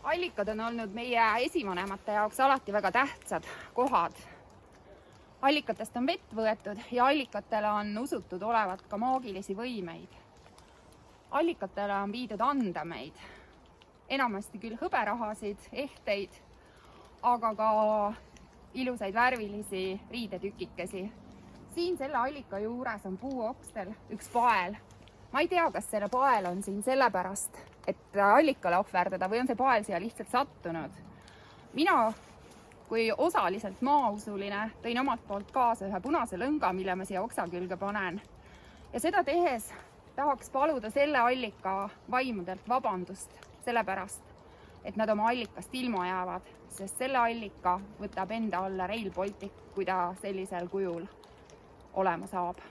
Allikad on olnud meie esivanemate jaoks alati väga tähtsad kohad. Allikatest on vett võetud ja allikatele on usutud olevat ka maagilisi võimeid. Allikatele on viidud andameid, enamasti küll hõberahasid, ehteid, aga ka ilusaid värvilisi riidetükikesi. Siin selle allika juures on puuokstel üks pael. Ma ei tea, kas selle pael on siin sellepärast, et allikale ohverdada või on see pael siia lihtsalt sattunud. Mina kui osaliselt maausuline tõin omalt poolt kaasa ühe punase lõnga, mille ma siia oksa külge panen. Ja seda tehes tahaks paluda selle allika vaimudelt vabandust sellepärast, et nad oma allikast ilma jäävad, sest selle allika võtab enda alla Rail Baltic, kui ta sellisel kujul olema saab.